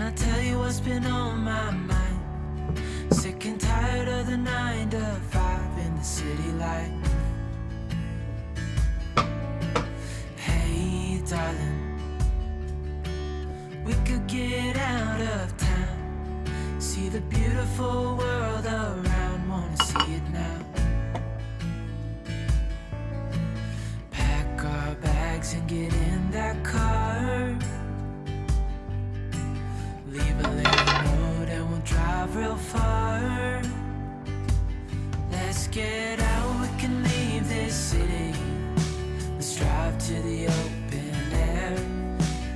Can I tell you what's been on my mind? Sick and tired of the 9 to 5 in the city light. Hey, darling, we could get out of town, see the beautiful world around, wanna see it now. Pack our bags and get in that car, leave a little note and we'll drive real far. Let's get out, we can leave this city. Let's drive to the open air.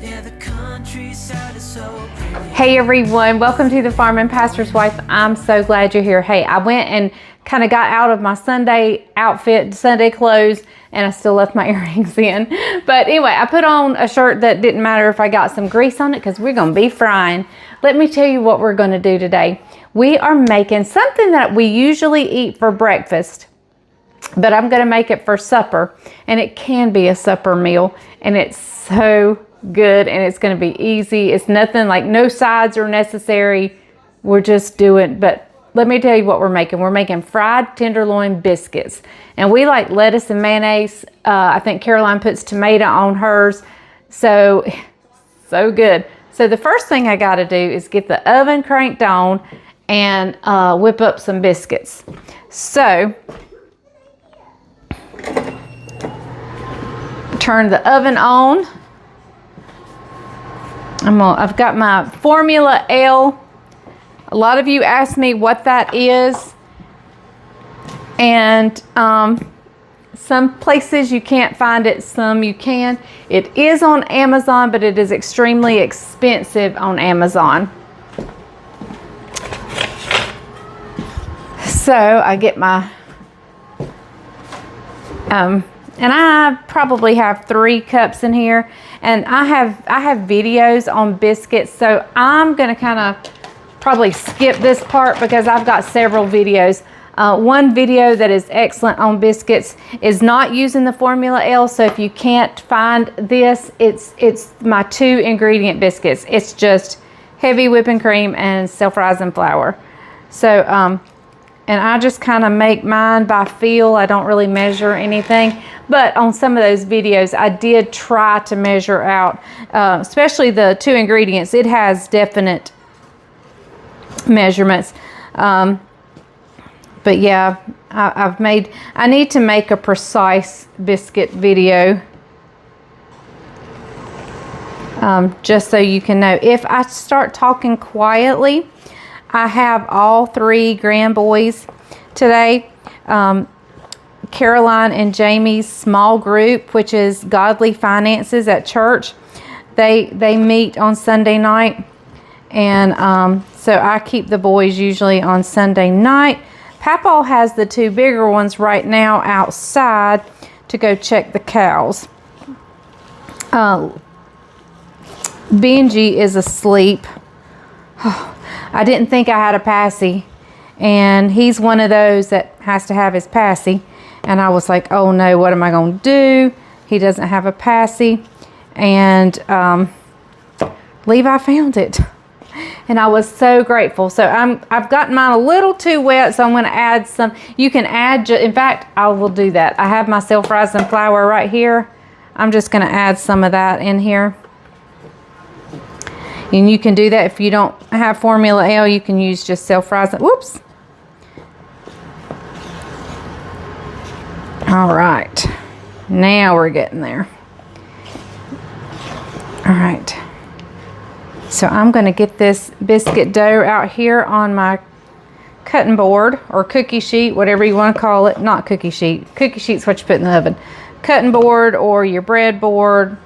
Yeah, the countryside is so pretty. Hey everyone, welcome to the Farm and Pastor's Wife. I'm so glad you're here. Hey, I went and kind of got out of my Sunday outfit, Sunday clothes, and I still left my earrings in. But anyway, I put on a shirt that didn't matter if I got some grease on it because we're going to be frying. Let me tell you what we're going to do today. We are making something that we usually eat for breakfast, but I'm going to make it for supper, and it can be a supper meal, and it's so good, and it's going to be easy. It's nothing like, no sides are necessary. We're just doing, but let me tell you what we're making. We're making fried tenderloin biscuits, and we like lettuce and mayonnaise. I think Caroline puts tomato on hers, so good. So the first thing I got to do is get the oven cranked on and whip up some biscuits. So turn the oven on. I've got my Formula L. A lot of you asked me what that is, and some places you can't find it, some you can. It is on Amazon, but it is extremely expensive on Amazon. So I get my, and I probably have 3 cups in here, and I have videos on biscuits, so I'm gonna kind of probably skip this part because I've got several videos. One video that is excellent on biscuits is not using the Formula L, so if you can't find this, it's my 2 ingredient biscuits. It's just heavy whipping cream and self-rising flour. So and I just kind of make mine by feel. I don't really measure anything, but on some of those videos I did try to measure out, especially the 2 ingredients. It has definite measurements. But yeah, I need to make a precise biscuit video, just so you can know. If I start talking quietly, I have all 3 grand boys today. Caroline and Jamie's small group, which is Godly Finances at church, they meet on Sunday night, and so I keep the boys usually on Sunday night. Papa has the 2 bigger ones right now outside to go check the cows. Benji is asleep. I didn't think I had a passy, and he's one of those that has to have his passy, and I was like, oh no, what am I going to do? He doesn't have a passy, and Levi found it. And I was so grateful. So I've gotten mine a little too wet, so I'm going to add some. You can add, in fact, I will do that. I have my self-rising flour right here. I'm just going to add some of that in here. And you can do that if you don't have Formula L. You can use just self-rising. Whoops. All right. Now we're getting there. All right. So I'm going to get this biscuit dough out here on my cutting board or cookie sheet, whatever you want to call it. Not cookie sheet. Cookie sheet's what you put in the oven. Cutting board or your bread board.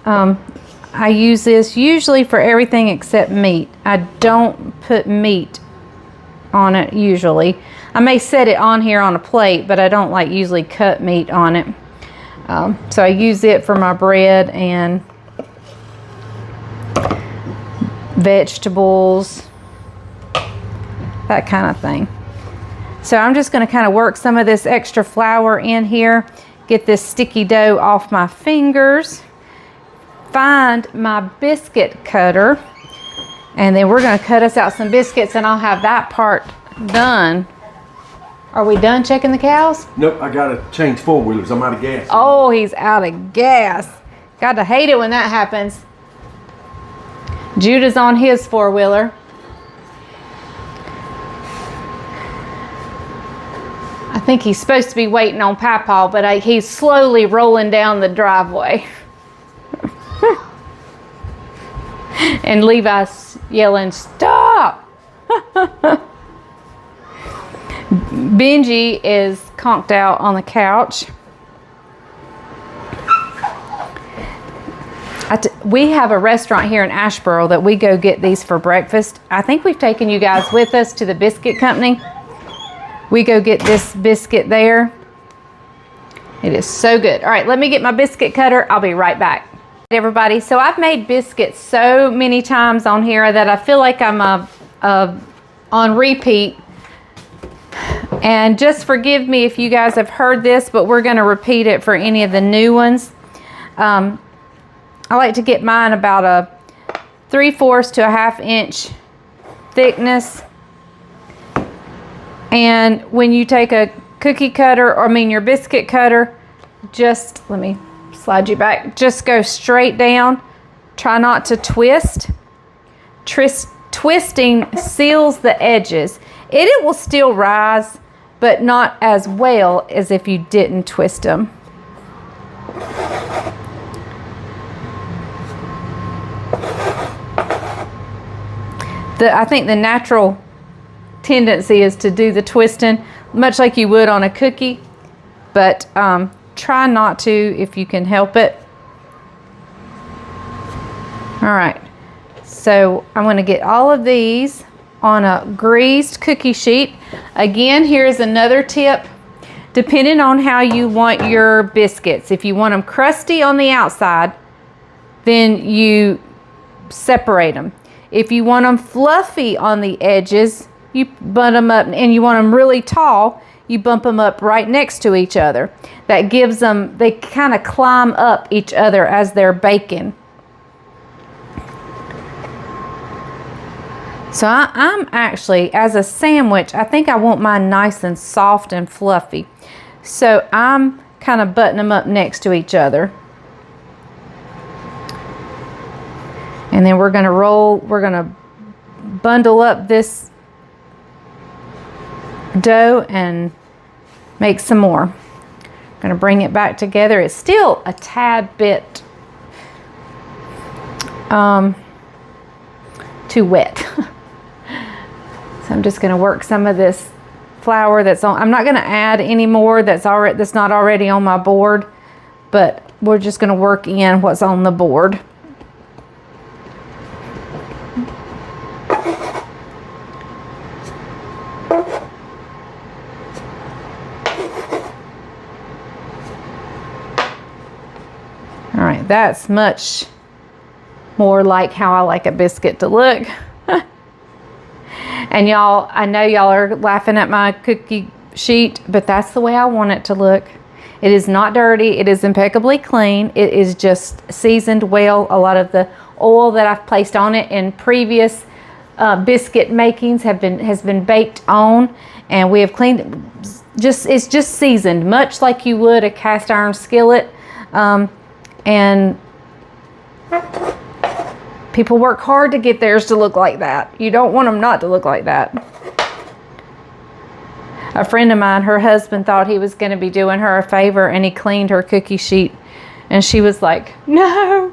I use this usually for everything except meat. I don't put meat on it usually. I may set it on here on a plate, but I don't like usually cut meat on it. So I use it for my bread and vegetables, that kind of thing. So I'm just going to kind of work some of this extra flour in here, get this sticky dough off my fingers, find my biscuit cutter, And then we're gonna cut us out some biscuits and I'll have that part done. Are we done checking the cows? Nope, I gotta change four-wheelers. I'm out of gas. Oh, he's out of gas. Got to hate it when that happens. Judah's on his four-wheeler. I think he's supposed to be waiting on Papa, but he's slowly rolling down the driveway. And Levi's yelling, "Stop!" Benji is conked out on the couch. We have a restaurant here in Asheboro that we go get these for breakfast. I think we've taken you guys with us to the biscuit company. We go get this biscuit there. It is so good. All right, let me get my biscuit cutter. I'll be right back. Hey everybody, so I've made biscuits so many times on here that I feel like I'm on repeat. And just forgive me if you guys have heard this, but we're going to repeat it for any of the new ones. I like to get mine about a 3/4 to a 1/2 inch thickness. And when you take a cookie cutter, or your biscuit cutter, just, let me slide you back, just go straight down. Try not to twist. Twisting seals the edges. It will still rise, but not as well as if you didn't twist them. I think the natural tendency is to do the twisting, much like you would on a cookie, but try not to if you can help it. All right, so I'm going to get all of these on a greased cookie sheet. Again, here's another tip. Depending on how you want your biscuits, if you want them crusty on the outside, then you separate them. If you want them fluffy on the edges, you bunt them up, and you want them really tall, you bump them up right next to each other. That gives them, they kind of climb up each other as they're baking. So I'm actually, as a sandwich, I think I want mine nice and soft and fluffy. So I'm kind of butting them up next to each other. And then we're going to bundle up this dough and make some more. I'm going to bring it back together. It's still a tad bit too wet. So I'm just going to work some of this flour that's on. I'm not going to add any more that's not already on my board, but we're just going to work in what's on the board. All right, that's much more like how I like a biscuit to look. And y'all, I know y'all are laughing at my cookie sheet, but that's the way I want it to look. It is not dirty. It is impeccably clean. It is just seasoned well. A lot of the oil that I've placed on it in previous biscuit makings has been baked on, and we have cleaned it. It's just seasoned, much like you would a cast iron skillet. And people work hard to get theirs to look like that. You don't want them not to look like that. A friend of mine, her husband thought he was going to be doing her a favor, and he cleaned her cookie sheet, and she was like, no.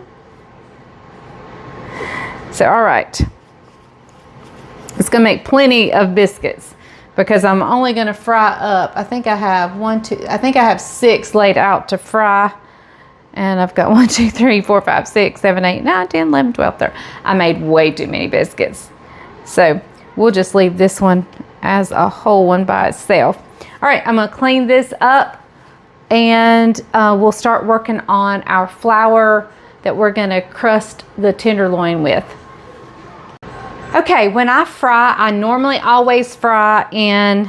So, all right. It's going to make plenty of biscuits because I'm only going to fry up. I think I have 6 laid out to fry. And I've got 1, 2, 3, 4, 5, 6, 7, 8, 9, 10, 11, 12, 13. I made way too many biscuits. So we'll just leave this one as a whole one by itself. All right, I'm going to clean this up, and we'll start working on our flour that we're going to crust the tenderloin with. Okay, when I fry, I normally always fry in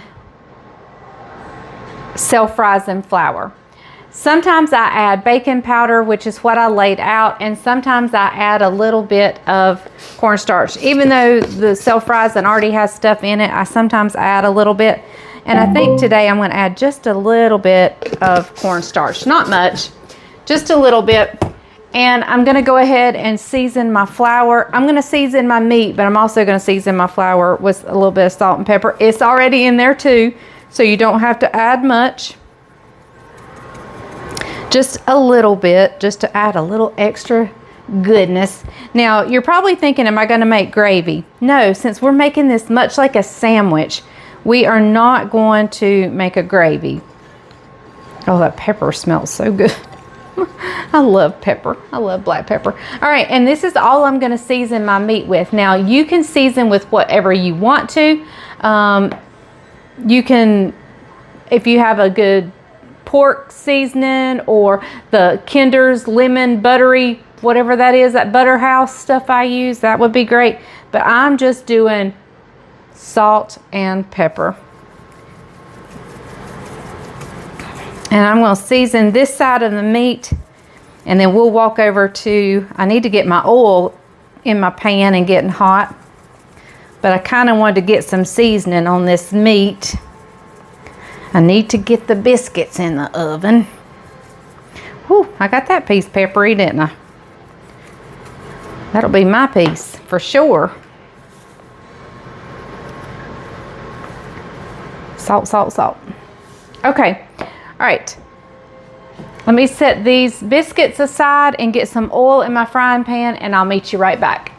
self-rising flour. Sometimes I add baking powder, which is what I laid out, and sometimes I add a little bit of cornstarch. Even though the self-rising already has stuff in it, I sometimes add a little bit. And I think today I'm going to add just a little bit of cornstarch. Not much, just a little bit. And I'm going to go ahead and season my flour. I'm going to season my meat, but I'm also going to season my flour with a little bit of salt and pepper. It's already in there too, so you don't have to add much. Just a little bit, just to add a little extra goodness. Now, you're probably thinking, am I going to make gravy? No, since we're making this much like a sandwich, we are not going to make a gravy. Oh, that pepper smells so good. I love pepper. I love black pepper. All right, and this is all I'm going to season my meat with. Now, you can season with whatever you want to. You can, if you have a good pork seasoning or the Kinder's lemon buttery, whatever that is, that butter house stuff I use, that would be great. But I'm just doing salt and pepper. And I'm going to season this side of the meat, and then we'll walk over to, I need to get my oil in my pan and getting hot, but I kind of wanted to get some seasoning on this meat. I need to get the biscuits in the oven. Whew, I got that piece peppery, didn't I? That'll be my piece for sure. Salt, salt, salt. Okay, all right. Let me set these biscuits aside and get some oil in my frying pan, and I'll meet you right back.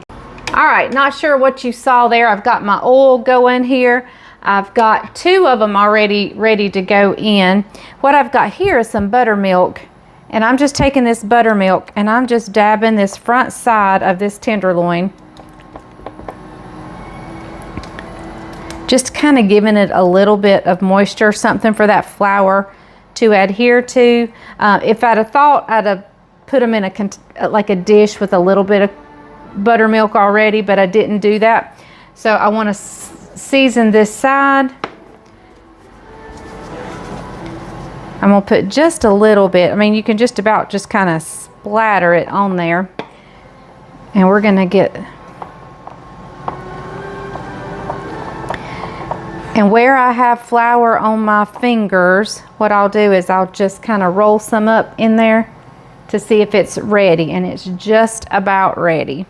All right, not sure what you saw there. I've got my oil going here. I've got 2 of them already ready to go in. What I've got here is some buttermilk, and I'm just taking this buttermilk and I'm just dabbing this front side of this tenderloin. Just kind of giving it a little bit of moisture, something for that flour to adhere to. If I'd have thought, I'd have put them in a dish with a little bit of buttermilk already, but I didn't do that. So I want to season this side. I'm going to put just a little bit. I mean, you can just about just kind of splatter it on there. And we're going to get, and where I have flour on my fingers, what I'll do is I'll just kind of roll some up in there to see if it's ready, and it's just about ready.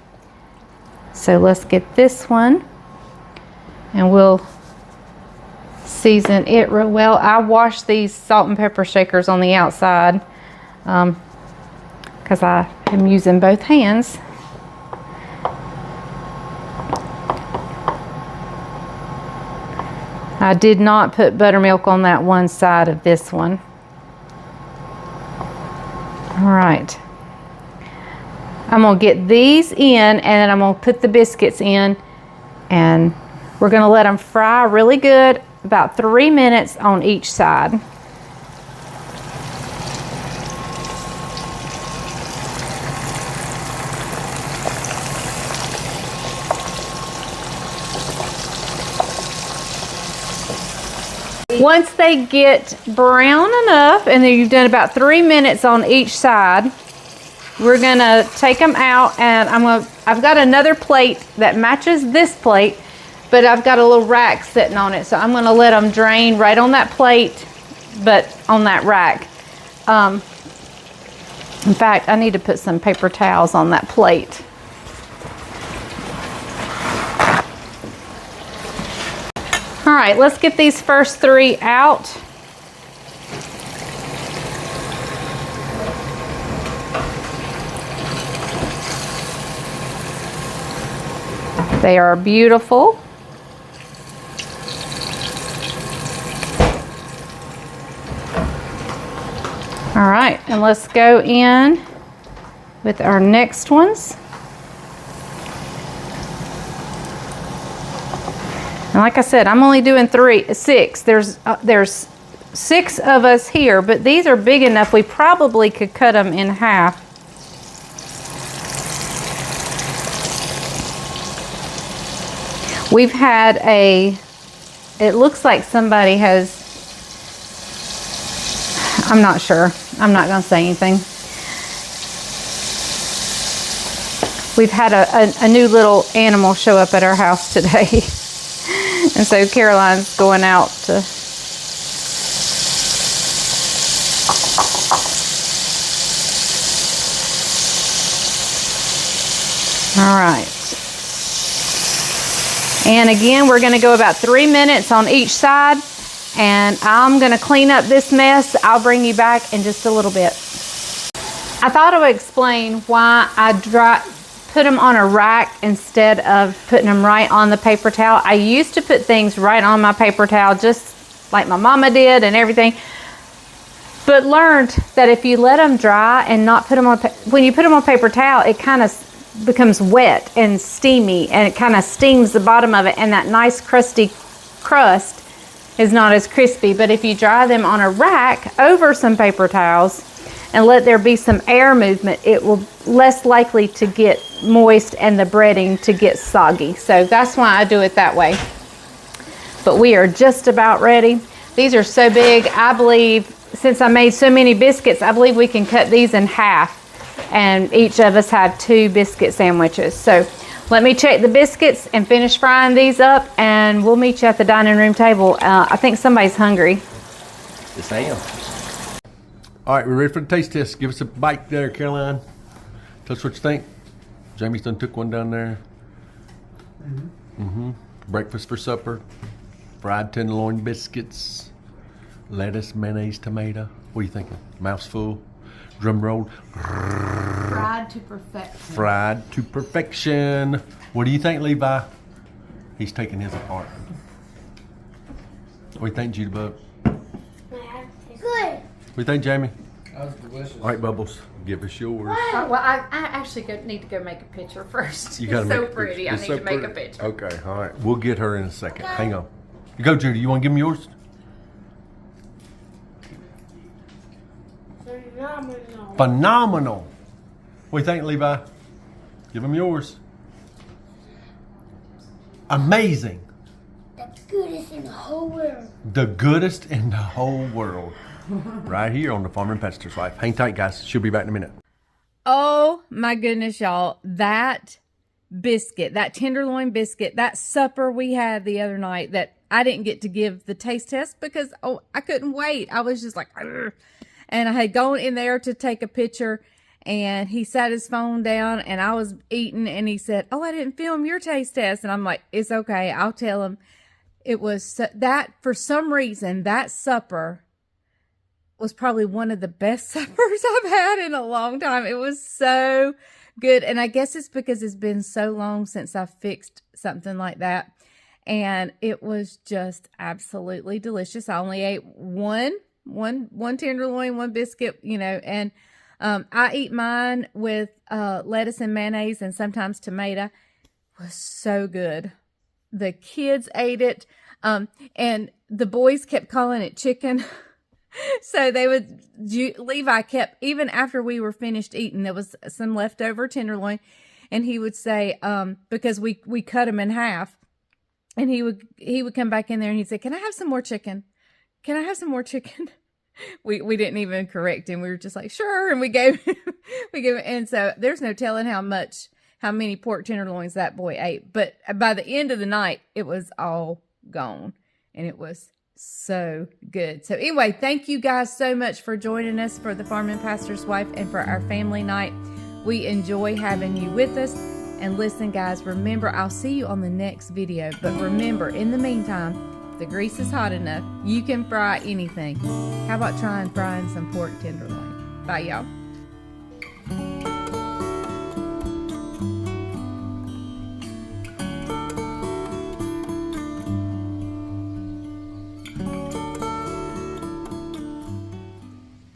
So let's get this one, and we'll season it real well. I wash these salt and pepper shakers on the outside because I am using both hands. I did not put buttermilk on that one side of this one. All right. I'm going to get these in, and then I'm going to put the biscuits in, and we're going to let them fry really good, about 3 minutes on each side. Once they get brown enough, and then you've done about 3 minutes on each side, we're gonna take them out, and I've got another plate that matches this plate, but I've got a little rack sitting on it, so I'm gonna let them drain right on that plate, but on that rack. In fact, I need to put some paper towels on that plate. All right, let's get these first 3 out. They are beautiful. All right, and let's go in with our next ones. And like I said, I'm only doing 6. There's 6 of us here, but these are big enough we probably could cut them in half. We've had it looks like somebody has, I'm not sure. I'm not going to say anything. We've had a new little animal show up at our house today. And so Caroline's going out to... All right. And again, we're going to go about 3 minutes on each side. And I'm going to clean up this mess. I'll bring you back in just a little bit. I thought I would explain why I put them on a rack instead of putting them right on the paper towel. I used to put things right on my paper towel, just like my mama did and everything. But learned that if you let them dry and not put them on, when you put them on paper towel, it kind of becomes wet and steamy, and it kind of stings the bottom of it, and that nice crusty crust is not as crispy. But if you dry them on a rack over some paper towels and let there be some air movement, it will less likely to get moist and the breading to get soggy. So that's why I do it that way. But we are just about ready. These are so big, I believe, since I made so many biscuits, I believe we can cut these in half, and each of us have 2 biscuit sandwiches. So let me check the biscuits and finish frying these up, and we'll meet you at the dining room table. I think somebody's hungry. Yes, I am. All right, we're ready for the taste test. Give us a bite there, Caroline. Tell us what you think. Jamie's done took one down there. Breakfast for supper. Fried tenderloin biscuits. Lettuce, mayonnaise, tomato. What are you thinking? Mouth's full. Drum roll. Fried to perfection. Fried to perfection. What do you think, Levi? He's taking his apart. What do you think, Judabug? Good. What do you think, Jamie? That was delicious. All right, Bubbles, give us yours. Well, I actually need to go make a picture first. You gotta it's make so a picture. pretty. I It's need so to make a pretty. picture. Okay, all right. We'll get her in a second. Hang on. You go, Judy. You want to give me yours? Phenomenal. Phenomenal. What do you think, Levi? Give him yours. Amazing. The goodest in the whole world. The goodest in the whole world. Right here on the Farmer and Pastor's Wife. Hang tight, guys. She'll be back in a minute. Oh my goodness, y'all. That biscuit, that tenderloin biscuit, that supper we had the other night that I didn't get to give the taste test because I couldn't wait. I was just like, "Argh." And I had gone in there to take a picture, and he sat his phone down and I was eating, and he said, "Oh, I didn't film your taste test." And I'm like, "It's okay. I'll tell him." It was that for some reason, that supper was probably one of the best suppers I've had in a long time. It was so good. And I guess it's because it's been so long since I fixed something like that. And it was just absolutely delicious. I only ate one tenderloin, one biscuit, and I eat mine with lettuce and mayonnaise and sometimes tomato. It was so good. The kids ate it. And the boys kept calling it chicken. So Levi kept, even after we were finished eating, there was some leftover tenderloin, and he would say, because we cut him in half, and he would come back in there and he'd say, "Can I have some more chicken? Can I have some more chicken?" We didn't even correct him. We were just like, "Sure." And we gave him, and so there's no telling how many pork tenderloins that boy ate. But by the end of the night, it was all gone, and it was so good. So anyway, thank you guys so much for joining us for the Farm and Pastor's Wife and for our family night. We enjoy having you with us. And listen, guys, remember, I'll see you on the next video. But remember, in the meantime, if the grease is hot enough, you can fry anything. How about trying frying some pork tenderloin? Bye, y'all.